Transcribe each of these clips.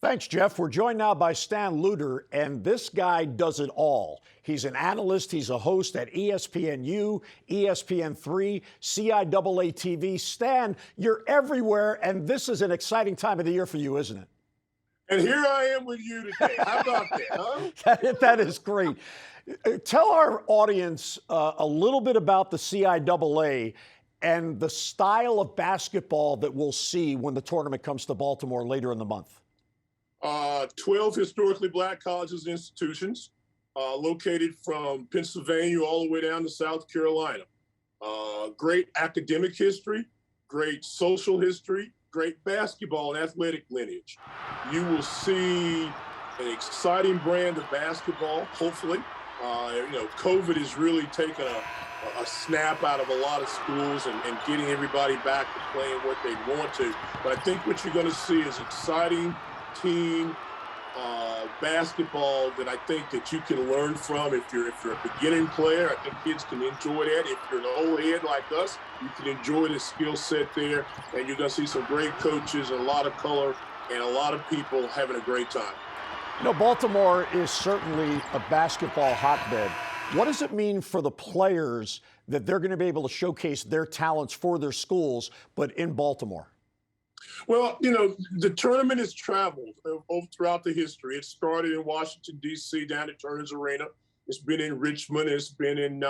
Thanks, Jeff. We're joined now by Stan Lewter, and this guy does it all. He's an analyst. He's a host at ESPNU, ESPN3, CIAA TV. Stan, you're everywhere, and this is an exciting time of the year for you, isn't it? And here I am with you today. How about that, huh? That is great. Tell our audience a little bit about the CIAA and the style of basketball that we'll see when the tournament comes to Baltimore later in the month. 12 historically black colleges and institutions located from Pennsylvania all the way down to South Carolina. Great academic history, great social history, great basketball and athletic lineage. You will see an exciting brand of basketball, hopefully. COVID has really taken a snap out of a lot of schools and getting everybody back to playing what they want to. But I think what you're going to see is exciting team basketball that I think that you can learn from. If you're a beginning player, I think kids can enjoy that. If you're an old head like us, you can enjoy the skill set there, and you're going to see some great coaches, a lot of color, and a lot of people having a great time. You know, Baltimore is certainly a basketball hotbed. What does it mean for the players that they're going to be able to showcase their talents for their schools, but in Baltimore? Well, the tournament has traveled over throughout the history. It started in Washington, D.C., down at Turner's Arena. It's been in Richmond. It's been in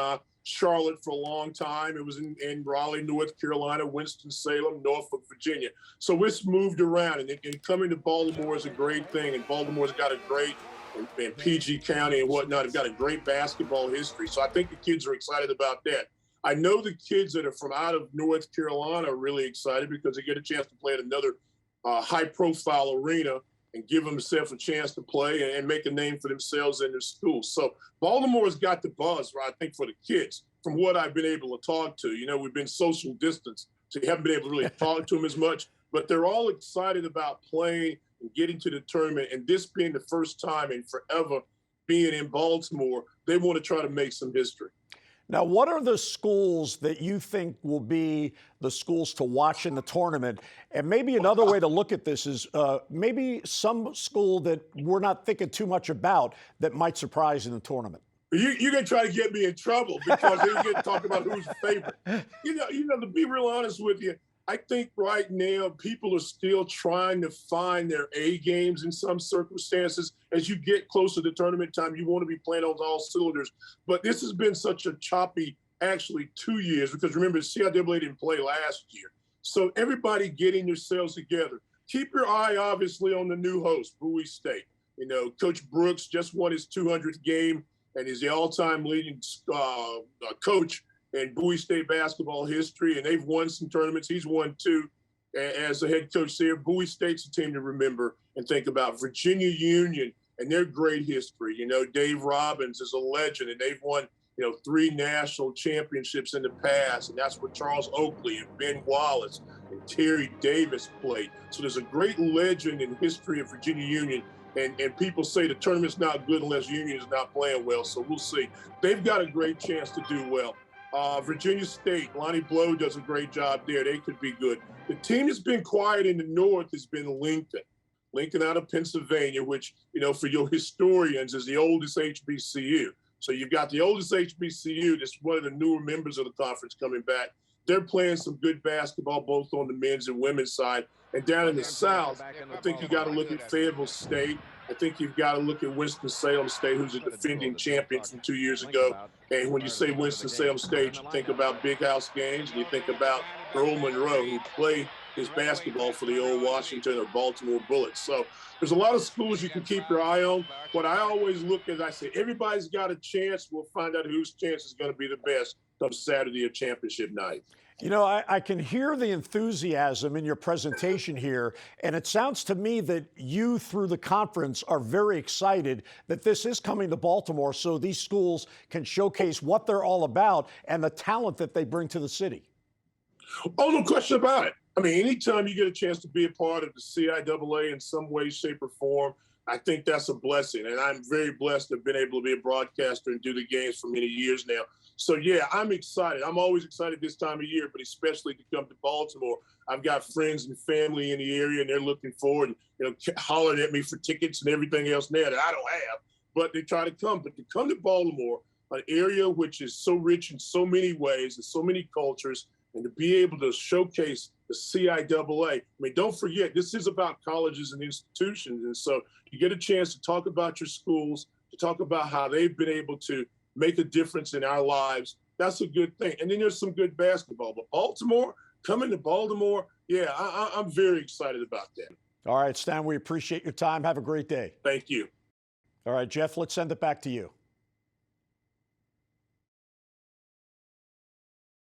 Charlotte for a long time. It was in Raleigh, North Carolina, Winston-Salem, Norfolk, Virginia. So it's moved around, and coming to Baltimore is a great thing. And Baltimore's got a great, and PG County and whatnot, have got a great basketball history. So I think the kids are excited about that. I know the kids that are from out of North Carolina are really excited because they get a chance to play at another high-profile arena and give themselves a chance to play and make a name for themselves in their schools. So Baltimore's got the buzz, right, I think, for the kids, from what I've been able to talk to. We've been social distance, so you haven't been able to really talk to them as much. But they're all excited about playing and getting to the tournament, and this being the first time in forever being in Baltimore, they want to try to make some history. Now, what are the schools that you think will be the schools to watch in the tournament? And maybe another way to look at this is maybe some school that we're not thinking too much about that might surprise in the tournament. You're going to try to get me in trouble because then you get to talk about who's the favorite. To be real honest with you, I think right now people are still trying to find their A games in some circumstances. As you get closer to tournament time, you want to be playing on all cylinders. But this has been such a choppy, actually, 2 years, because remember, CIAA didn't play last year. So everybody getting themselves together. Keep your eye, obviously, on the new host, Bowie State. Coach Brooks just won his 200th game and is the all-time leading coach in Bowie State basketball history, and they've won some tournaments. He's won 2 as the head coach there. Bowie State's a team to remember and think about. Virginia Union and their great history. Dave Robbins is a legend, and they've won, 3 national championships in the past, and that's where Charles Oakley and Ben Wallace and Terry Davis played. So there's a great legend in history of Virginia Union, and people say the tournament's not good unless Union is not playing well, so we'll see. They've got a great chance to do well. Virginia State, Lonnie Blow does a great job there. They could be good. The team that's been quiet in the North has been Lincoln. Lincoln out of Pennsylvania, which, for your historians, is the oldest HBCU. So you've got the oldest HBCU, that's one of the newer members of the conference coming back. They're playing some good basketball, both on the men's and women's side. And down in the South, I think you got to look at Fayetteville State. I think you've got to look at Winston-Salem State, who's a defending champion from 2 years ago. And when you say Winston-Salem State, you think about big house games, and you think about Earl Monroe, who played his basketball for the old Washington or Baltimore Bullets. So there's a lot of schools you can keep your eye on. What I always look at, I say, everybody's got a chance. We'll find out whose chance is going to be the best come Saturday of championship night. I can hear the enthusiasm in your presentation here, and it sounds to me that you, through the conference, are very excited that this is coming to Baltimore so these schools can showcase what they're all about and the talent that they bring to the city. Oh, no question about it. I mean, anytime you get a chance to be a part of the CIAA in some way, shape, or form, I think that's a blessing. And I'm very blessed to have been able to be a broadcaster and do the games for many years now. So yeah, I'm excited. I'm always excited this time of year, but especially to come to Baltimore. I've got friends and family in the area, and they're looking forward and hollering at me for tickets and everything else now that I don't have. But they try to come. But to come to Baltimore, an area which is so rich in so many ways and so many cultures, and to be able to showcase the CIAA. I mean, don't forget, this is about colleges and institutions. And so you get a chance to talk about your schools, to talk about how they've been able to make a difference in our lives. That's a good thing. And then there's some good basketball. But Baltimore, coming to Baltimore, yeah, I'm very excited about that. All right, Stan, we appreciate your time. Have a great day. Thank you. All right, Jeff, let's send it back to you.